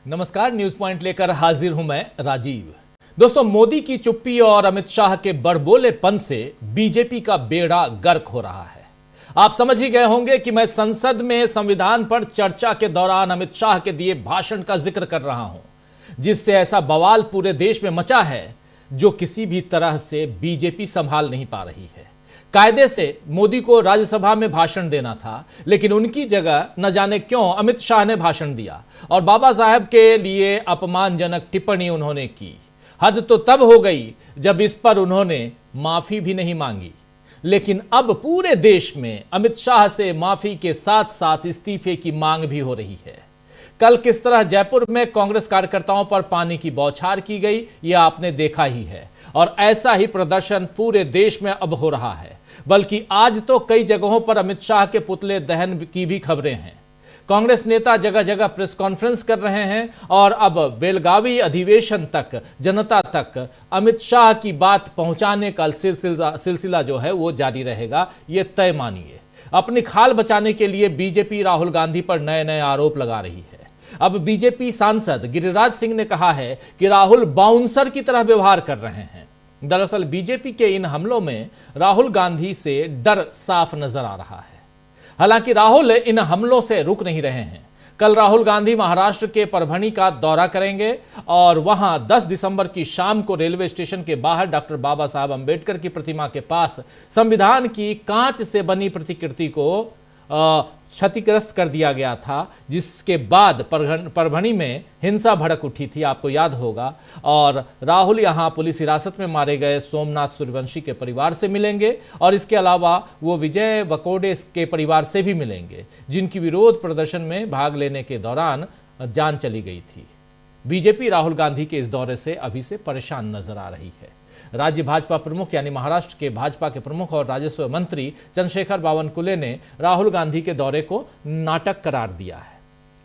नमस्कार, news point लेकर हाजिर हूं मैं राजीव। दोस्तों, मोदी की चुप्पी और अमित शाह के बड़बोलेपन से बीजेपी का बेड़ा गर्क हो रहा है। आप समझ ही गए होंगे कि मैं संसद में संविधान पर चर्चा के दौरान अमित शाह के दिए भाषण का जिक्र कर रहा हूं, जिससे ऐसा बवाल पूरे देश में मचा है जो किसी भी तरह से बीजेपी संभाल नहीं पा रही है। कायदे से मोदी को राज्यसभा में भाषण देना था, लेकिन उनकी जगह न जाने क्यों अमित शाह ने भाषण दिया और बाबा साहब के लिए अपमानजनक टिप्पणी उन्होंने की। हद तो तब हो गई जब इस पर उन्होंने माफी भी नहीं मांगी। लेकिन अब पूरे देश में अमित शाह से माफी के साथ साथ इस्तीफे की मांग भी हो रही है। कल किस तरह जयपुर में कांग्रेस कार्यकर्ताओं पर पानी की बौछार की गई, यह आपने देखा ही है, और ऐसा ही प्रदर्शन पूरे देश में अब हो रहा है। बल्कि आज तो कई जगहों पर अमित शाह के पुतले दहन की भी खबरें हैं। कांग्रेस नेता जगह जगह प्रेस कॉन्फ्रेंस कर रहे हैं और अब बेलगावी अधिवेशन तक, जनता तक अमित शाह की बात पहुंचाने का सिलसिला जो है वो जारी रहेगा, ये तय मानिए। अपनी खाल बचाने के लिए बीजेपी राहुल गांधी पर नए नए आरोप लगा रही है। अब बीजेपी सांसद गिरिराज सिंह ने कहा है कि राहुल बाउंसर की तरह व्यवहार कर रहे हैं। दरअसल बीजेपी के इन हमलों में राहुल गांधी से डर साफ नजर आ रहा है। हालांकि राहुल इन हमलों से रुक नहीं रहे हैं। कल राहुल गांधी महाराष्ट्र के परभणी का दौरा करेंगे और वहां 10 दिसंबर की शाम को रेलवे स्टेशन के बाहर डॉक्टर बाबा साहब अंबेडकर की प्रतिमा के पास संविधान की कांच से बनी प्रतिकृति को क्षतिग्रस्त कर दिया गया था, जिसके बाद परभणी में हिंसा भड़क उठी थी, आपको याद होगा। और राहुल यहां पुलिस हिरासत में मारे गए सोमनाथ सूर्यवंशी के परिवार से मिलेंगे और इसके अलावा वो विजय वकोडे के परिवार से भी मिलेंगे, जिनकी विरोध प्रदर्शन में भाग लेने के दौरान जान चली गई थी। बीजेपी राहुल गांधी के इस दौरे से अभी से परेशान नजर आ रही है। राज्य भाजपा प्रमुख यानी महाराष्ट्र के भाजपा के प्रमुख और राजस्व मंत्री चंद्रशेखर बावनकुले ने राहुल गांधी के दौरे को नाटक करार दिया है।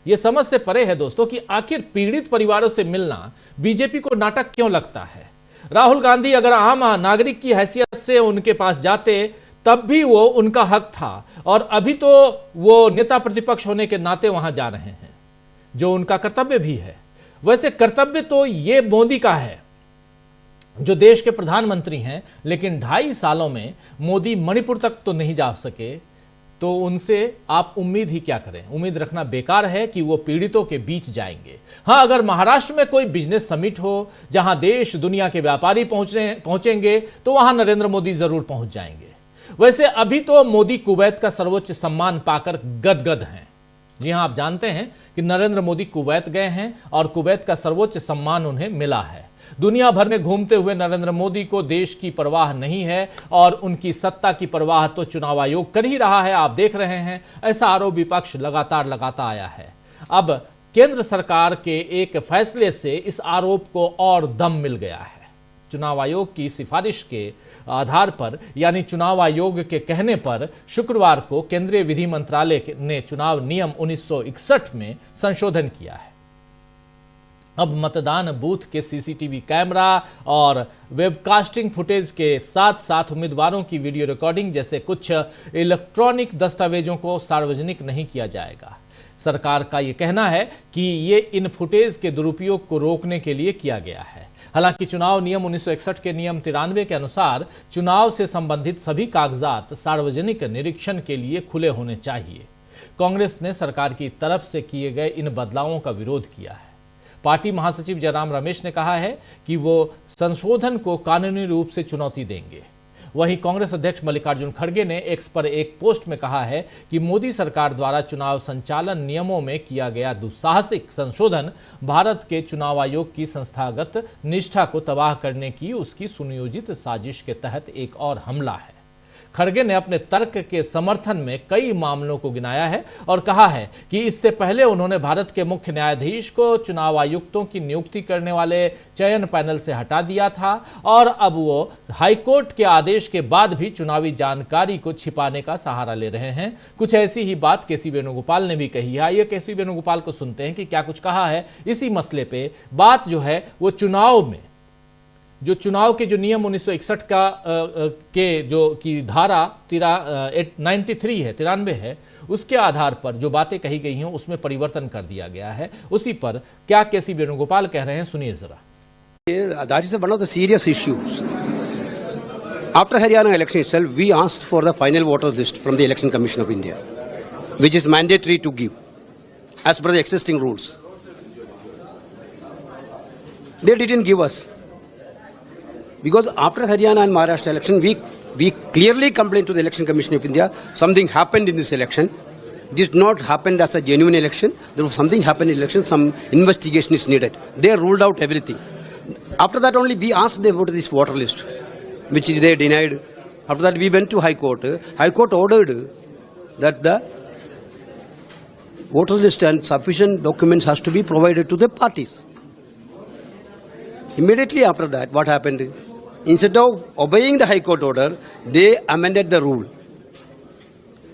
यह समझ से परे है दोस्तों कि आखिर पीड़ित परिवारों से मिलना बीजेपी को नाटक क्यों लगता है। राहुल गांधी अगर आम नागरिक की हैसियत से उनके पास जाते तब भी वो उनका हक था, और अभी तो वो नेता प्रतिपक्ष होने के नाते वहां जा रहे हैं, जो उनका कर्तव्य भी है। वैसे कर्तव्य तो ये मोदी का है जो देश के प्रधानमंत्री हैं, लेकिन 2.5 सालों में मोदी मणिपुर तक तो नहीं जा सके, तो उनसे आप उम्मीद ही क्या करें। उम्मीद रखना बेकार है कि वो पीड़ितों के बीच जाएंगे। हां, अगर महाराष्ट्र में कोई बिजनेस समिट हो जहां देश दुनिया के व्यापारी पहुंचेंगे तो वहां नरेंद्र मोदी जरूर पहुंच जाएंगे। वैसे अभी तो मोदी कुवैत का सर्वोच्च सम्मान पाकर गदगद हैं। जी हां, आप जानते हैं कि नरेंद्र मोदी कुवैत गए हैं और कुवैत का सर्वोच्च सम्मान उन्हें मिला है। दुनिया भर में घूमते हुए नरेंद्र मोदी को देश की परवाह नहीं है और उनकी सत्ता की परवाह तो चुनाव आयोग कर ही रहा है, आप देख रहे हैं। ऐसा आरोप विपक्ष लगातार लगाता आया है। अब केंद्र सरकार के एक फैसले से इस आरोप को और दम मिल गया है। चुनाव आयोग की सिफारिश के आधार पर, यानी चुनाव आयोग के कहने पर, शुक्रवार को केंद्रीय विधि मंत्रालय ने चुनाव नियम 1961 में संशोधन किया है। अब मतदान बूथ के सीसीटीवी कैमरा और वेबकास्टिंग फुटेज के साथ साथ उम्मीदवारों की वीडियो रिकॉर्डिंग जैसे कुछ इलेक्ट्रॉनिक दस्तावेजों को सार्वजनिक नहीं किया जाएगा। सरकार का यह कहना है कि ये इन फुटेज के दुरुपयोग को रोकने के लिए किया गया है। हालांकि चुनाव नियम 1961 के नियम 93 के अनुसार चुनाव से संबंधित सभी कागजात सार्वजनिक निरीक्षण के लिए खुले होने चाहिए। कांग्रेस ने सरकार की तरफ से किए गए इन बदलावों का विरोध किया है। पार्टी महासचिव जयराम रमेश ने कहा है कि वो संशोधन को कानूनी रूप से चुनौती देंगे। वहीं कांग्रेस अध्यक्ष मल्लिकार्जुन खड़गे ने एक्स पर एक पोस्ट में कहा है कि मोदी सरकार द्वारा चुनाव संचालन नियमों में किया गया दुस्साहसिक संशोधन भारत के चुनाव आयोग की संस्थागत निष्ठा को तबाह करने की उसकी सुनियोजित साजिश के तहत एक और हमला है। खड़गे ने अपने तर्क के समर्थन में कई मामलों को गिनाया है और कहा है कि इससे पहले उन्होंने भारत के मुख्य न्यायाधीश को चुनाव आयुक्तों की नियुक्ति करने वाले चयन पैनल से हटा दिया था और अब वो हाईकोर्ट के आदेश के बाद भी चुनावी जानकारी को छिपाने का सहारा ले रहे हैं। कुछ ऐसी ही बात केसी वेणुगोपाल ने भी कही है। ये केसी वेणुगोपाल को सुनते हैं कि क्या कुछ कहा है इसी मसले पे। बात जो है वो चुनाव में जो चुनाव के जो नियम 1961 का के जो की धारा 93 है 93 है, उसके आधार पर जो बातें कही गई हैं उसमें परिवर्तन कर दिया गया है। उसी पर क्या केसी वेणुगोपाल कह रहे हैं, सुनिए जरा। That is one of the serious issues. After Haryana election itself, we asked for the final voter list from the Election Commission of India, which is mandatory to give as per the existing rules. They didn't give us. Because after Haryana and Maharashtra election, we clearly complained to the Election Commission of India, something happened in this election. This not happened as a genuine election. There was something happened in election, some investigation is needed. They ruled out everything. After that only we asked them about this voter list, which they denied. After that we went to High Court. High Court ordered that the voter list and sufficient documents has to be provided to the parties. Immediately after that, what happened? Instead of obeying the High Court order, they amended the rule.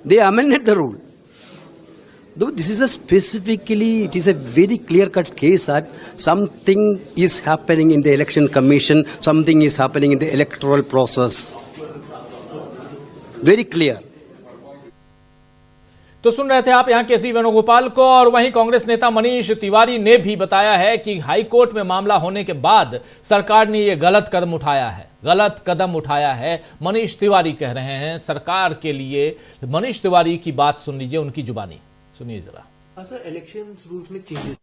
They amended the rule. Though this is it is a very clear-cut case that something is happening in the election commission, something is happening in the electoral process. Very clear. तो सुन रहे थे आप यहां केसी वेणुगोपाल को। और वहीं कांग्रेस नेता मनीष तिवारी ने भी बताया है कि हाई कोर्ट में मामला होने के बाद सरकार ने यह गलत कदम उठाया है। मनीष तिवारी कह रहे हैं सरकार के लिए। मनीष तिवारी की बात सुन लीजिए, उनकी जुबानी सुनिए जरा। सर, इलेक्शन रूल्स में चेंजेस,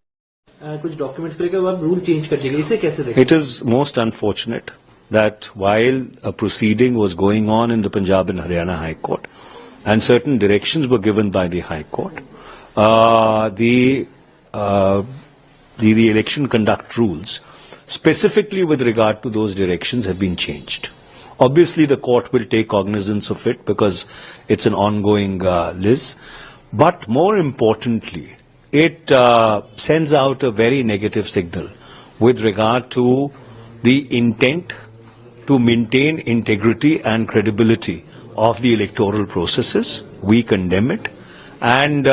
कुछ डॉक्यूमेंट्स के बाद रूल चेंज कर दिए, इसे कैसे देखें? It is most unfortunate that while a proceeding was going on in the Punjab and Haryana high court and certain directions were given by the High Court, the election conduct rules, specifically with regard to those directions, have been changed. Obviously, the court will take cognizance of it because it's an ongoing list. But more importantly, it sends out a very negative signal with regard to the intent to maintain integrity and credibility of the electoral processes. We condemn it, and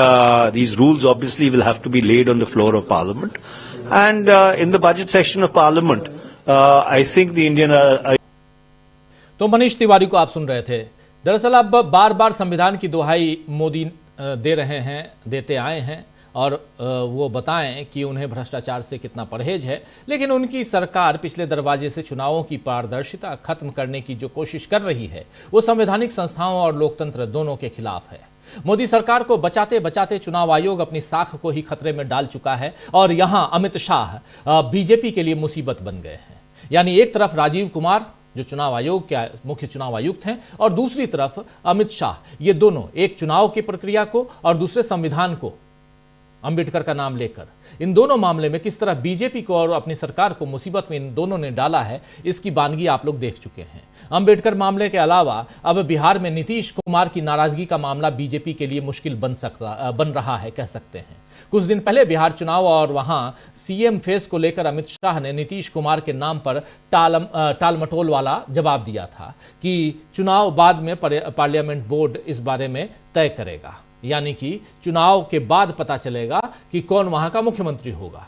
these rules obviously will have to be laid on the floor of Parliament, and in the budget session of Parliament, I think the Indian तो मनीष तिवारी को आप सुन रहे थे। दरअसल अब बार बार संविधान की दुहाई मोदी देते आए हैं और वो बताएं कि उन्हें भ्रष्टाचार से कितना परहेज है, लेकिन उनकी सरकार पिछले दरवाजे से चुनावों की पारदर्शिता खत्म करने की जो कोशिश कर रही है वो संवैधानिक संस्थाओं और लोकतंत्र दोनों के खिलाफ है। मोदी सरकार को बचाते बचाते चुनाव आयोग अपनी साख को ही खतरे में डाल चुका है और यहां अमित शाह बीजेपी के लिए मुसीबत बन गए हैं। यानी एक तरफ राजीव कुमार जो चुनाव आयोग के मुख्य चुनाव आयुक्त हैं और दूसरी तरफ अमित शाह, ये दोनों एक चुनाव की प्रक्रिया को और दूसरे संविधान को, अंबेडकर का नाम लेकर, इन दोनों मामले में किस तरह बीजेपी को और अपनी सरकार को मुसीबत में इन दोनों ने डाला है, इसकी बानगी आप लोग देख चुके हैं। अंबेडकर मामले के अलावा अब बिहार में नीतीश कुमार की नाराजगी का मामला बीजेपी के लिए मुश्किल बन रहा है, कह सकते हैं। कुछ दिन पहले बिहार चुनाव और वहां सीएम फेस को लेकर अमित शाह ने नीतीश कुमार के नाम पर टाल मटोल वाला जवाब दिया था कि चुनाव बाद में पार्लियामेंट बोर्ड इस बारे में तय करेगा, यानी कि चुनाव के बाद पता चलेगा कि कौन वहां का मुख्यमंत्री होगा।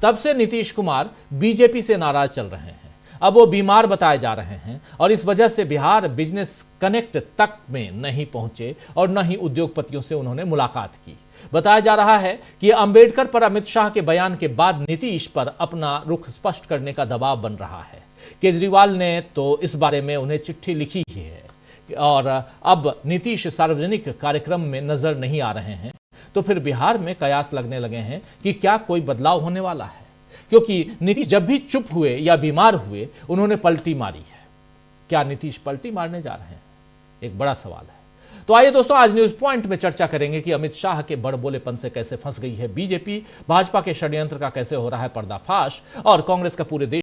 तब से नीतीश कुमार बीजेपी से नाराज चल रहे हैं। अब वो बीमार बताए जा रहे हैं और इस वजह से बिहार बिजनेस कनेक्ट तक में नहीं पहुंचे और न ही उद्योगपतियों से उन्होंने मुलाकात की। बताया जा रहा है कि अंबेडकर पर अमित शाह के बयान के बाद नीतीश पर अपना रुख स्पष्ट करने का दबाव बन रहा है। केजरीवाल ने तो इस बारे में उन्हें चिट्ठी लिखी ही है और अब नीतीश सार्वजनिक कार्यक्रम में नजर नहीं आ रहे हैं, तो फिर बिहार में कयास लगने लगे हैं कि क्या कोई बदलाव होने वाला है, क्योंकि नीतीश जब भी चुप हुए या बीमार हुए उन्होंने पलटी मारी है। क्या नीतीश पलटी मारने जा रहे हैं, एक बड़ा सवाल है। तो आइए दोस्तों, आज न्यूज पॉइंट में चर्चा करेंगे कि अमित शाह के बड़बोलेपन से कैसे फंस गई है बीजेपी, भाजपा के षड्यंत्र का कैसे हो रहा है पर्दाफाश और कांग्रेस का पूरे देश